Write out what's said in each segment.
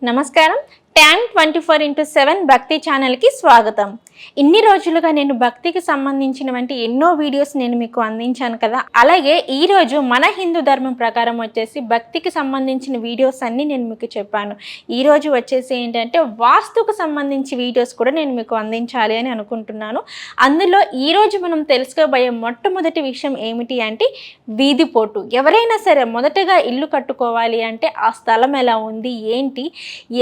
నమస్కారం. Tan 24x7 భక్తి ఛానల్కి స్వాగతం. ఇన్ని రోజులుగా నేను భక్తికి సంబంధించినటువంటి ఎన్నో వీడియోస్ నేను మీకు అందించాను కదా. అలాగే ఈరోజు మన హిందూ ధర్మం ప్రకారం వచ్చేసి భక్తికి సంబంధించిన వీడియోస్ అన్నీ నేను మీకు చెప్పాను. ఈరోజు వచ్చేసి ఏంటంటే వాస్తుకు సంబంధించి వీడియోస్ కూడా నేను మీకు అందించాలి అని అనుకుంటున్నాను. అందులో ఈరోజు మనం తెలుసుకోబోయే మొట్టమొదటి విషయం ఏమిటి అంటే వీధిపోటు. ఎవరైనా సరే మొదటగా ఇల్లు కట్టుకోవాలి అంటే ఆ స్థలం ఎలా ఉంది, ఏంటి,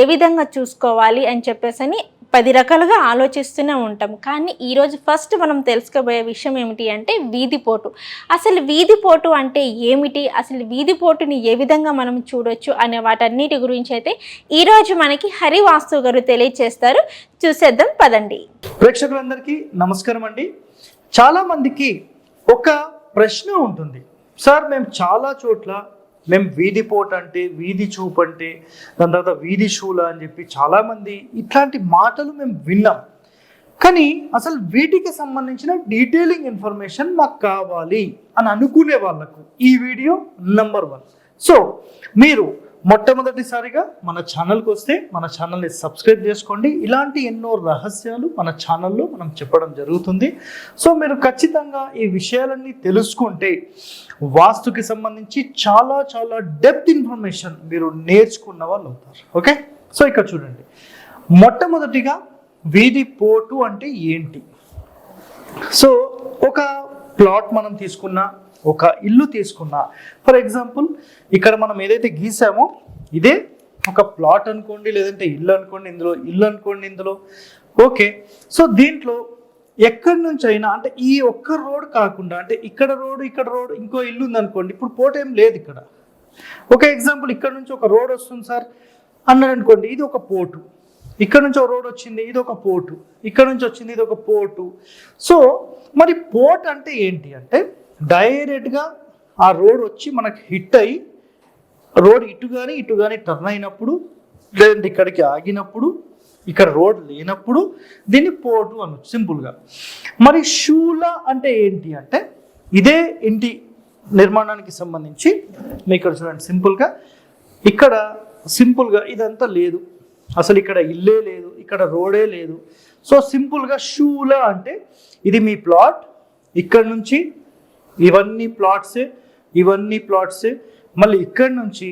ఏ విధంగా చూసుకోవాలి అని చెప్పేసి 10 రకాలుగా ఆలోచిస్తూనే ఉంటాం. కానీ ఈరోజు ఫస్ట్ మనం తెలుసుకోబోయే విషయం ఏమిటి అంటే వీధిపోటు. అసలు వీధిపోటు అంటే ఏమిటి, అసలు వీధిపోటుని ఏ విధంగా మనం చూడొచ్చు అనే వాటన్నిటి గురించి అయితే ఈరోజు మనకి హరివాస్తు గారు తెలియజేస్తారు. చూసేద్దాం పదండి. ప్రేక్షకులందరికీ నమస్కారం అండి. చాలామందికి ఒక ప్రశ్న ఉంటుంది, సార్ మేము చాలా చోట్ల మేము వీధిపోటు అంటే, వీధి చూపు అంటే, దాని తర్వాత వీధి శూల అని చెప్పి చాలామంది ఇట్లాంటి మాటలు మేము విన్నాం. కానీ అసలు వీటికి సంబంధించిన డీటెయిలింగ్ ఇన్ఫర్మేషన్ మాకు కావాలి అని అనుకునే వాళ్ళకు ఈ వీడియో నంబర్ 1. సో మీరు మొట్టమొదటిసారిగా మన ఛానల్కి వస్తే మన ఛానల్ని సబ్స్క్రైబ్ చేసుకోండి. ఇలాంటి ఎన్నో రహస్యాలు మన ఛానల్లో మనం చెప్పడం జరుగుతుంది. సో మీరు ఖచ్చితంగా ఈ విషయాలన్నీ తెలుసుకుంటే వాస్తుకి సంబంధించి చాలా చాలా డెప్త్ ఇన్ఫర్మేషన్ మీరు నేర్చుకున్న వాళ్ళు అవుతారు. ఓకే, సో ఇక్కడ చూడండి. మొట్టమొదటిగా వీధిపోటు అంటే ఏంటి? సో ఒక ప్లాట్ మనం తీసుకున్నా, ఒక ఇల్లు తీసుకున్నా, ఫర్ ఎగ్జాంపుల్ ఇక్కడ మనం ఏదైతే గీసామో ఇదే ఒక ప్లాట్ అనుకోండి, లేదంటే ఇల్లు అనుకోండి, ఇల్లు అనుకోండి ఇందులో. ఓకే, సో దీంట్లో ఎక్కడి నుంచి అయినా అంటే ఈ ఒక్క రోడ్ కాకుండా, అంటే ఇక్కడ రోడ్ ఇంకో ఇల్లు ఉంది అనుకోండి, ఇప్పుడు పోటు ఏం లేదు ఇక్కడ. ఒక ఎగ్జాంపుల్ ఇక్కడ నుంచి ఒక రోడ్ వస్తుంది సార్ అన్నాడు అనుకోండి, ఇది ఒక పోటు. ఇక్కడ నుంచి ఒక రోడ్ వచ్చింది, ఇది ఒక పోటు. ఇక్కడ నుంచి వచ్చింది, ఇది ఒక పోటు. సో మరి పోట్ అంటే ఏంటి అంటే డైరెక్ట్గా ఆ రోడ్ వచ్చి మనకి హిట్ అయ్యి రోడ్ ఇటు కానీ టర్న్ అయినప్పుడు, లేదంటే ఇక్కడికి ఆగినప్పుడు, ఇక్కడ రోడ్ లేనప్పుడు దీన్ని పోటు అనొచ్చు సింపుల్గా. మరి శూల అంటే ఏంటి అంటే ఇదే ఇంటి నిర్మాణానికి సంబంధించి మీకు ఇక్కడ చూడండి సింపుల్గా ఇదంతా లేదు, అసలు ఇక్కడ ఇల్లే లేదు, ఇక్కడ రోడే లేదు. సో సింపుల్గా శూల అంటే ఇది మీ ప్లాట్, ఇక్కడ నుంచి ఇవన్నీ ప్లాట్సే, మళ్ళీ ఇక్కడ నుంచి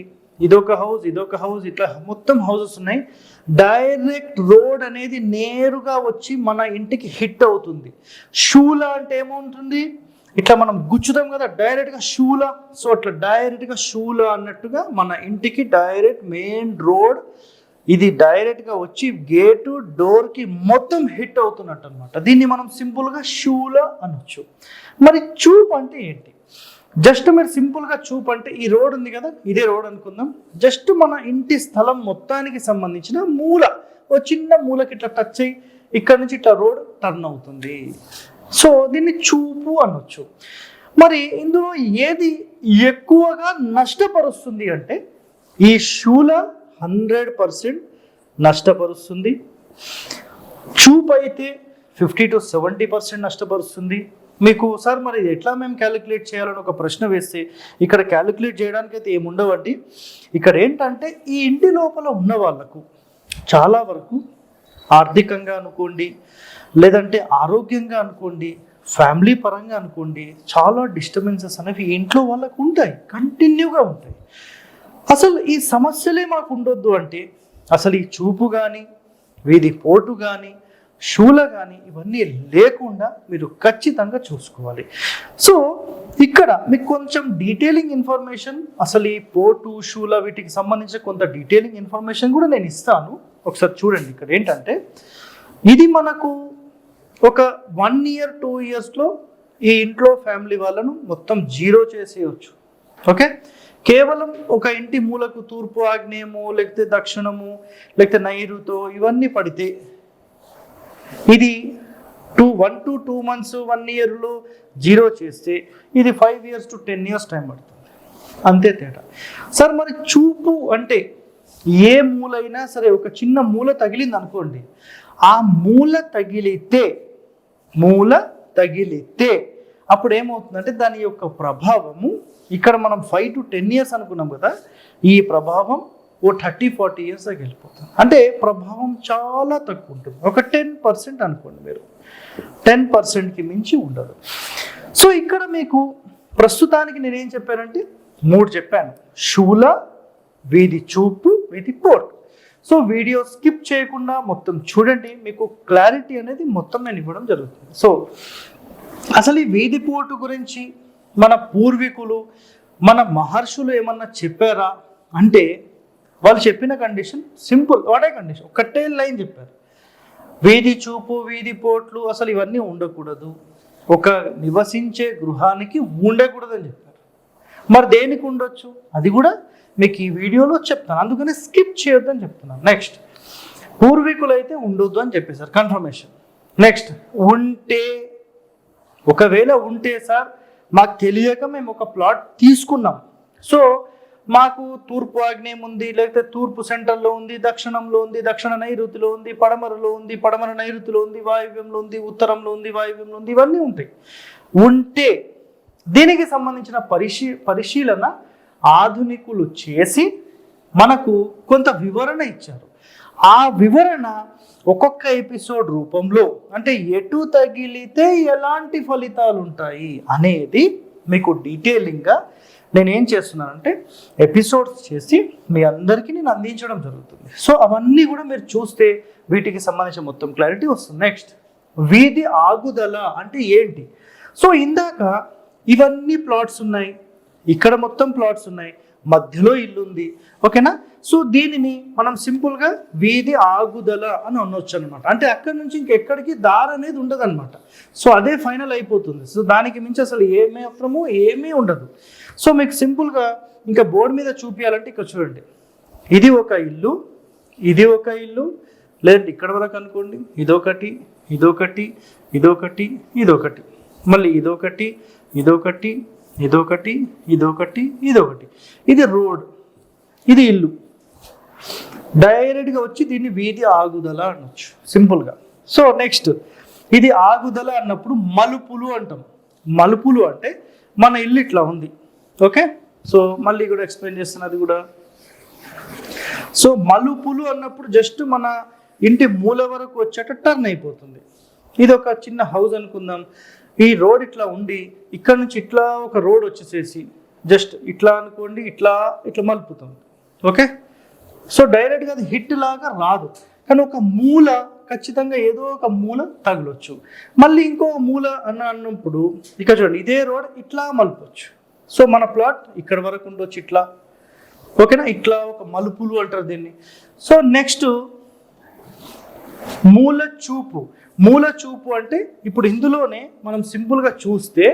ఇదొక హౌస్, ఇట్లా మొత్తం హౌసెస్ ఉన్నాయి. డైరెక్ట్ రోడ్ అనేది నేరుగా వచ్చి మన ఇంటికి హిట్ అవుతుంది. శూల అంటే ఏమవుతుంది, ఇట్లా మనం గుచ్చుతాం కదా డైరెక్ట్గా శూల. సో అట్లా డైరెక్ట్గా శూల అన్నట్టుగా మన ఇంటికి డైరెక్ట్ మెయిన్ రోడ్ ఇది డైరెక్ట్గా వచ్చి గేటు డోర్కి మొత్తం హిట్ అవుతున్నట్టు అనమాట. దీన్ని మనం సింపుల్గా శూల అనొచ్చు. మరి చూపు అంటే ఏంటి? జస్ట్ మీరు సింపుల్గా చూపు అంటే ఈ రోడ్ ఉంది కదా, ఇదే రోడ్ అనుకుందాం. జస్ట్ మన ఇంటి స్థలం మొత్తానికి సంబంధించిన మూల, ఓ చిన్న మూలకి ఇట్లా టచ్ అయ్యి ఇక్కడ నుంచి ఇట్లా రోడ్ టర్న్ అవుతుంది. సో దీన్ని చూపు అనొచ్చు. మరి ఇందులో ఏది ఎక్కువగా నష్టపరుస్తుంది అంటే ఈ శూల 100% నష్టపరుస్తుంది. చూపు అయితే 50 to 70% నష్టపరుస్తుంది. మీకు సార్ మరి ఎట్లా మేము క్యాలిక్యులేట్ చేయాలని ఒక ప్రశ్న వేస్తే ఇక్కడ క్యాలిక్యులేట్ చేయడానికి అయితే ఏముండవండి. ఇక్కడ ఏంటంటే ఈ ఇంటి లోపల ఉన్న వాళ్ళకు చాలా వరకు ఆర్థికంగా అనుకోండి, లేదంటే ఆరోగ్యంగా అనుకోండి, ఫ్యామిలీ పరంగా అనుకోండి, చాలా డిస్టర్బెన్సెస్ అనేవి ఇంట్లో వాళ్ళకు ఉంటాయి, కంటిన్యూగా ఉంటాయి. అసలు ఈ సమస్యలే మాకు ఉండొద్దు అంటే అసలు ఈ చూపు కానీ, వీధి పోటు కానీ, శూల కానీ ఇవన్నీ లేకుండా మీరు ఖచ్చితంగా చూసుకోవాలి. సో ఇక్కడ మీకు కొంచెం డీటెయిలింగ్ ఇన్ఫర్మేషన్, అసలు ఈ పోటు శూల వీటికి సంబంధించిన కొంత డీటెయిలింగ్ ఇన్ఫర్మేషన్ కూడా నేను ఇస్తాను. ఒకసారి చూడండి. ఇక్కడ ఏంటంటే ఇది మనకు ఒక 1 year 2 yearsలో ఈ ఇంట్లో ఫ్యామిలీ వాళ్ళను మొత్తం జీరో చేసేయచ్చు. ఓకే, కేవలం ఒక ఇంటి మూలకు తూర్పు ఆగ్నేయము, లేకపోతే దక్షిణము, లేకపోతే నైరుతో ఇవన్నీ పడితే ఇది 1 to 2 months 1 yearలో జీరో చేస్తే ఇది 5 years to 10 years టైం పడుతుంది. అంతే తేడా. సార్ మరి చూపు అంటే ఏ మూలైనా సరే ఒక చిన్న మూల తగిలింది అనుకోండి, ఆ మూల తగిలితే అప్పుడు ఏమవుతుందంటే దాని యొక్క ప్రభావము ఇక్కడ మనం 5 to 10 years అనుకున్నాం కదా, ఈ ప్రభావం ఓ 30-40 years దాకా వెళ్ళిపోతుంది. అంటే ప్రభావం చాలా తక్కువ ఉంటుంది, ఒక 10% అనుకోండి మీరు, 10%కి మించి ఉండదు. సో ఇక్కడ మీకు ప్రస్తుతానికి నేనేం చెప్పానంటే 3 చెప్పాను: శూల, వీధి చూపు, వీధి పోటు. సో వీడియో స్కిప్ చేయకుండా మొత్తం చూడండి, మీకు క్లారిటీ అనేది మొత్తం నేను ఇవ్వడం జరుగుతుంది. సో అసలు ఈ వీధి పోటు గురించి మన పూర్వీకులు, మన మహర్షులు ఏమన్నా చెప్పారా అంటే, వాళ్ళు చెప్పిన కండిషన్ సింపుల్, వాటే కండిషన్, ఒకటే లైన్ చెప్పారు: వీధి చూపు, వీధి పోట్లు అసలు ఇవన్నీ ఉండకూడదు, ఒక నివసించే గృహానికి ఉండకూడదు అని చెప్పారు. మరి దేనికి ఉండొచ్చు అది కూడా మీకు ఈ వీడియోలో చెప్తాను, అందుకని స్కిప్ చేయొద్దని చెప్తున్నాను. నెక్స్ట్, పూర్వీకులు అయితే ఉండొద్దు అని చెప్పేశారు, కన్ఫర్మేషన్. నెక్స్ట్, ఉంటే, ఒకవేళ ఉంటే సార్ మాకు తెలియక మేము ఒక ప్లాట్ తీసుకున్నాం, సో మాకు తూర్పు ఆగ్నేయం ఉంది, లేకపోతే తూర్పు సెంటర్లో ఉంది, దక్షిణంలో ఉంది, దక్షిణ నైరుతిలో ఉంది, పడమరలో ఉంది, పడమర నైరుతిలో ఉంది, వాయువ్యంలో ఉంది, ఉత్తరంలో ఉంది, వాయువ్యంలో ఉంది, ఇవన్నీ ఉంటాయి. ఉంటే దీనికి సంబంధించిన పరిశీలన ఆధునికులు చేసి మనకు కొంత వివరణ ఇచ్చారు. ఆ వివరణ ఒక్కొక్క ఎపిసోడ్ రూపంలో, అంటే ఎటు తగిలితే ఎలాంటి ఫలితాలు ఉంటాయి అనేది మీకు డీటెయిలింగ్గా నేనేం చేస్తున్నానంటే ఎపిసోడ్స్ చేసి మీ అందరికీ నేను అందించడం జరుగుతుంది. సో అవన్నీ కూడా మీరు చూస్తే వీటికి సంబంధించిన మొత్తం క్లారిటీ వస్తుంది. నెక్స్ట్, వీధి ఆగుదల అంటే ఏంటి? సో ఇందాక ఇవన్నీ ప్లాట్స్ ఉన్నాయి, ఇక్కడ మొత్తం ప్లాట్స్ ఉన్నాయి, మధ్యలో ఇల్లు ఉంది, ఓకేనా? సో దీనిని మనం సింపుల్గా వీధి ఆగుదల అని అనొచ్చు అనమాట. అంటే అక్కడి నుంచి ఇంకెక్కడికి దారి అనేది ఉండదు అనమాట. సో అదే ఫైనల్ అయిపోతుంది. సో దానికి మించి అసలు ఏమీ ఉండదు. సో మీకు సింపుల్గా ఇంకా బోర్డు మీద చూపించాలంటే ఇక్కడ చూడండి, ఇది ఒక ఇల్లు, ఇది ఒక ఇల్లు, లేదంటే ఇక్కడ వరకు అనుకోండి, ఇదొకటి, ఇదొకటి, ఇదొకటి, ఇదొకటి, మళ్ళీ ఇదొకటి, ఇదొకటి, ఇదొకటి, ఇదొకటి, ఇదొకటి, ఇది రోడ్, ఇది ఇల్లు. డైరెక్ట్గా వచ్చి దీన్ని వీధి ఆగుదల అనొచ్చు సింపుల్గా. సో నెక్స్ట్, ఇది ఆగుదల అన్నప్పుడు మలుపులు అంటాం. మలుపులు అంటే మన ఇల్లు ఇట్లా ఉంది, ఓకే? సో మళ్ళీ కూడా ఎక్స్ప్లెయిన్ చేస్తున్నది కూడా. సో మలుపులు అన్నప్పుడు జస్ట్ మన ఇంటి మూల వరకు వచ్చేట టర్న్ అయిపోతుంది. ఇది ఒక చిన్న హౌస్ అనుకుందాం, ఈ రోడ్ ఇట్లా ఉండి ఇక్కడ నుంచి ఇట్లా ఒక రోడ్ వచ్చేసేసి జస్ట్ ఇట్లా అనుకోండి, ఇట్లా ఇట్లా మలుపుతుంది, ఓకే? సో డైరెక్ట్గా అది హిట్ లాగా రాదు, కానీ ఒక మూల ఖచ్చితంగా ఏదో ఒక మూల తగలొచ్చు. మళ్ళీ ఇంకో మూల అన్నప్పుడు ఇక్కడ చూడండి, ఇదే రోడ్ ఇట్లా మలుపొచ్చు. సో మన ప్లాట్ ఇక్కడ వరకు ఉండొచ్చు ఇట్లా, ఓకేనా? ఇట్లా ఒక మలుపులు అంటారు దీన్ని. సో నెక్స్ట్, మూల చూపు. మూల చూపు అంటే ఇప్పుడు ఇందులోనే మనం సింపుల్గా చూస్తే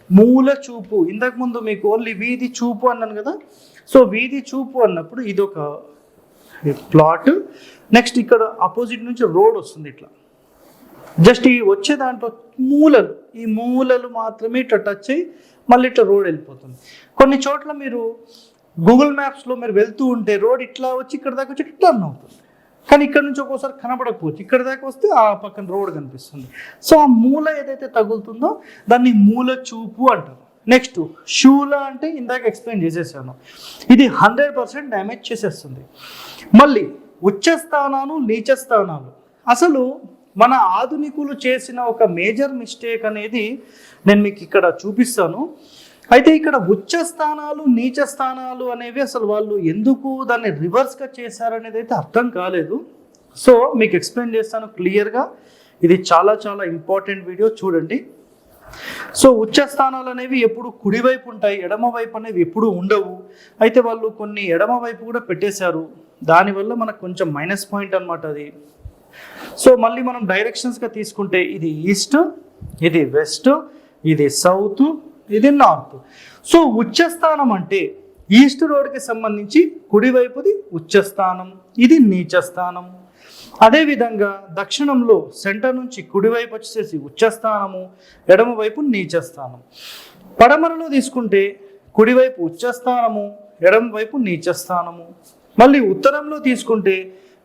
మూల చూపు, ఇంతకుముందు మీకు ఓన్లీ వీధి చూపు అన్నాను కదా. సో వీధి చూపు అన్నప్పుడు ఇది ఒక ప్లాట్. నెక్స్ట్ ఇక్కడ ఆపోజిట్ నుంచి రోడ్ వస్తుంది ఇట్లా, జస్ట్ ఈ వచ్చే దాంట్లో మూలలు, ఈ మూలలు మాత్రమే ఇట్లా టచ్ అయ్యి మళ్ళీ ఇట్లా రోడ్ వెళ్ళిపోతుంది. కొన్ని చోట్ల మీరు గూగుల్ మ్యాప్స్లో మీరు వెళ్తూ ఉంటే రోడ్ ఇట్లా వచ్చి ఇక్కడ దాకా వచ్చి టర్న్ అవుతుంది, కానీ ఇక్కడ నుంచి ఒక్కోసారి కనపడకపోవచ్చు, ఇక్కడ దాకా వస్తే ఆ పక్కన రోడ్ కనిపిస్తుంది. సో ఆ మూల ఏదైతే తగులుతుందో దాన్ని మూల చూపు అంటారు. నెక్స్ట్, శూల అంటే ఇందాక ఎక్స్ప్లెయిన్ చేసేసాను, ఇది 100% డ్యామేజ్ చేసేస్తుంది. మళ్ళీ ఉచ్చ స్థానాలు, నీచ స్థానాలు. అసలు మన ఆధునికులు చేసిన ఒక మేజర్ మిస్టేక్ అనేది నేను మీకు ఇక్కడ చూపిస్తాను. అయితే ఇక్కడ ఉచ్చ స్థానాలు, నీచ స్థానాలు అనేవి అసలు వాళ్ళు ఎందుకు దాన్ని రివర్స్గా చేశారనేది అయితే అర్థం కాలేదు. సో మీకు ఎక్స్ప్లెయిన్ చేస్తాను క్లియర్గా. ఇది చాలా చాలా ఇంపార్టెంట్ వీడియో, చూడండి. సో ఉచ్చ స్థానాలు అనేవి ఎప్పుడు కుడివైపు ఉంటాయి, ఎడమ వైపు అనేవి ఎప్పుడు ఉండవు. అయితే వాళ్ళు కొన్ని ఎడమ వైపు కూడా పెట్టేశారు, దానివల్ల మనకు కొంచెం మైనస్ పాయింట్ అనమాట అది. సో మళ్ళీ మనం డైరెక్షన్స్గా తీసుకుంటే ఇది ఈస్ట్, ఇది వెస్ట్, ఇది సౌత్, ఇది నార్త్. సో ఉచ్చస్థానం అంటే ఈస్ట్ రోడ్కి సంబంధించి కుడివైపుది ఉచ్చస్థానం, ఇది నీచస్థానం. అదేవిధంగా దక్షిణంలో సెంటర్ నుంచి కుడివైపు వచ్చేసి ఉచ్చస్థానము, ఎడమవైపు నీచస్థానం. పడమరలో తీసుకుంటే కుడివైపు ఉచ్చస్థానము, ఎడమవైపు నీచస్థానము. మళ్ళీ ఉత్తరంలో తీసుకుంటే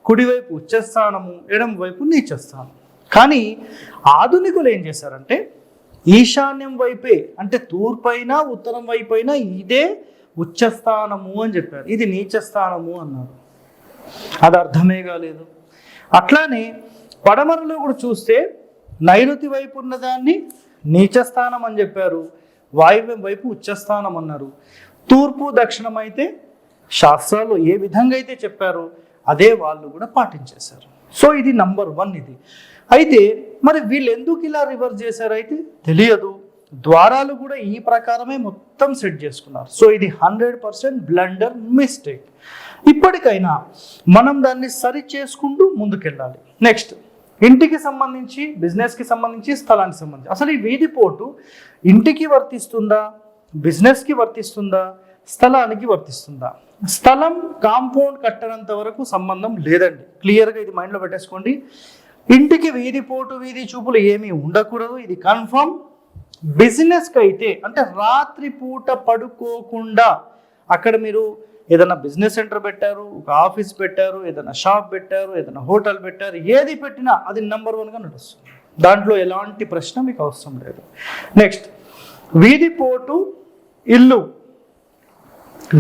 కుడివైపు ఉచ్చస్థానము, ఎడమవైపు నీచస్థానం. కానీ ఆధునికులు ఏం చేశారంటే ఈశాన్యం వైపే అంటే తూర్పైన ఉత్తరం వైపైన ఇదే ఉచ్చస్థానము అని చెప్పారు. ఇది నీచస్థానము అన్నారు. అది అర్థమే కాలేదు. అట్లానే పడమరలో కూడా చూస్తే నైరుతి వైపు ఉన్నదాన్ని నీచస్థానం అని చెప్పారు, వాయువ్యం వైపు ఉచ్చస్థానం అన్నారు. తూర్పు దక్షిణం అయితే శాస్త్రాలు ఏ విధంగా అయితే చెప్పారో అదే వాళ్ళు కూడా పాటించేశారు. సో ఇది నంబర్ 1 ఇది. అయితే మరి వీళ్ళు ఎందుకు ఇలా రివర్స్ చేశారు అయితే తెలియదు. ద్వారాలు కూడా ఈ ప్రకారమే మొత్తం సెట్ చేసుకున్నారు. సో ఇది 100% బ్లండర్ మిస్టేక్. ఇప్పటికైనా మనం దాన్ని సరి చేసుకుంటూ ముందుకెళ్ళాలి. నెక్స్ట్, ఇంటికి సంబంధించి, బిజినెస్కి సంబంధించి, స్థలానికి సంబంధించి అసలు ఈ వీధి పోటు ఇంటికి వర్తిస్తుందా, బిజినెస్కి వర్తిస్తుందా, స్థలానికి వర్తిస్తుందా? స్థలం కాంపౌండ్ కట్టనంత వరకు సంబంధం లేదండి. క్లియర్గా ఇది మైండ్లో పెట్టేసుకోండి. ఇంటికి వీధి పోటు, వీధి చూపులు ఏమీ ఉండకూడదు, ఇది కన్ఫర్మ్. బిజినెస్కి అయితే అంటే రాత్రి పూట పడుకోకుండా అక్కడ మీరు ఏదైనా బిజినెస్ సెంటర్ పెట్టారు, ఒక ఆఫీస్ పెట్టారు, ఏదైనా షాప్ పెట్టారు, ఏదైనా హోటల్ పెట్టారు, ఏది పెట్టినా అది నెంబర్ 1గా నడుస్తుంది. దాంట్లో ఎలాంటి ప్రశ్న మీకు అవసరం లేదు. నెక్స్ట్, వీధి పోటు ఇల్లు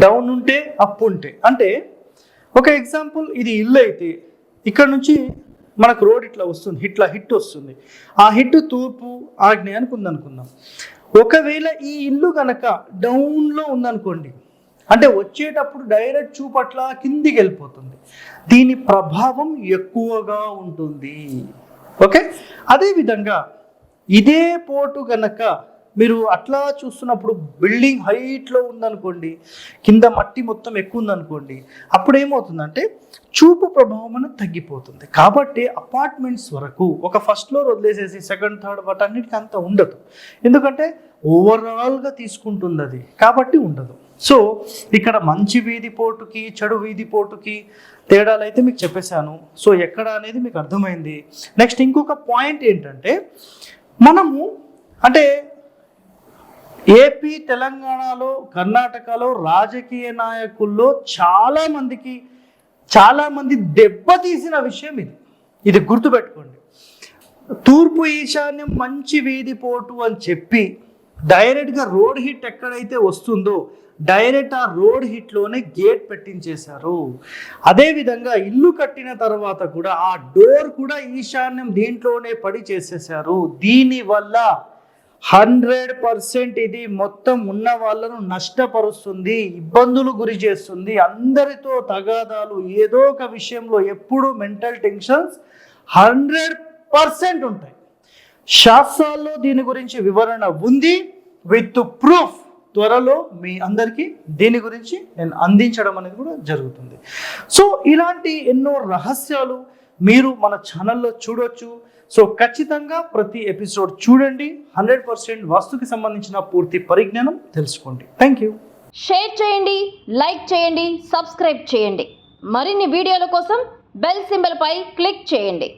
డౌన్ ఉంటే అప్ ఉంటే, అంటే ఒక ఎగ్జాంపుల్, ఇది ఇల్లు అయితే ఇక్కడ నుంచి మనకు రోడ్ ఇట్లా వస్తుంది, ఇట్లా హిట్ వస్తుంది. ఆ హిట్ తూర్పు ఆగ్నేయానికి ఉందనుకుందాం. ఒకవేళ ఈ ఇల్లు కనుక డౌన్లో ఉందనుకోండి, అంటే వచ్చేటప్పుడు డైరెక్ట్ చూపట్ల కిందికి వెళ్ళిపోతుంది. దీని ప్రభావం ఎక్కువగా ఉంటుంది. ఓకే, అదేవిధంగా ఇదే పోటు కనుక మీరు అట్లా చూస్తున్నప్పుడు బిల్డింగ్ హైట్లో ఉందనుకోండి, కింద మట్టి మొత్తం ఎక్కువ ఉందనుకోండి, అప్పుడు ఏమవుతుందంటే చూపు ప్రభావం అనేది తగ్గిపోతుంది. కాబట్టి అపార్ట్మెంట్స్ వరకు ఒక ఫస్ట్ ఫ్లోర్ వదిలేసేసి సెకండ్ థర్డ్ వాటన్నిటికీ అంత ఉండదు, ఎందుకంటే ఓవరాల్గా తీసుకుంటుంది అది, కాబట్టి ఉండదు. సో ఇక్కడ మంచి వీధి పోటుకి చెడు వీధి పోటుకి తేడాలు అయితే మీకు చెప్పేశాను. సో ఎక్కడ అనేది మీకు అర్థమైంది. నెక్స్ట్ ఇంకొక పాయింట్ ఏంటంటే, మనము అంటే ఏపీ, తెలంగాణలో, కర్ణాటకలో రాజకీయ నాయకుల్లో చాలామంది దెబ్బతీసిన విషయం ఇది గుర్తుపెట్టుకోండి. తూర్పు ఈశాన్యం మంచి వీధి పోటు అని చెప్పి డైరెక్ట్గా రోడ్ హిట్ ఎక్కడైతే వస్తుందో డైరెక్ట్ ఆ రోడ్ హిట్లోనే గేట్ పెట్టించేశారు. అదేవిధంగా ఇల్లు కట్టిన తర్వాత కూడా ఆ డోర్ కూడా ఈశాన్యం దీంట్లోనే పడి చేసేసారు. దీనివల్ల 100% ఇది మొత్తం ఉన్న వాళ్ళను నష్టపరుస్తుంది, ఇబ్బందులు గురి చేస్తుంది. అందరితో తగాదాలు, ఏదో ఒక విషయంలో ఎప్పుడు మెంటల్ టెన్షన్స్ 100% ఉంటాయి. శాస్త్రాల్లో దీని గురించి వివరణ ఉంది విత్ ప్రూఫ్. త్వరలో మీ అందరికీ దీని గురించి నేను అందించడం అనేది కూడా జరుగుతుంది. సో ఇలాంటి ఎన్నో రహస్యాలు మీరు మన ఛానల్లో చూడొచ్చు. సో ఖచ్చితంగా ప్రతి ఎపిసోడ్ చూడండి. 100% వాస్తుకి సంబంధించిన పూర్తి పరిజ్ఞానం తెలుసుకోండి. Thank you. షేర్ చేయండి, లైక్ చేయండి, సబ్స్క్రైబ్ చేయండి. మరిన్ని వీడియోల కోసం బెల్ సింబల్ పై క్లిక్ చేయండి.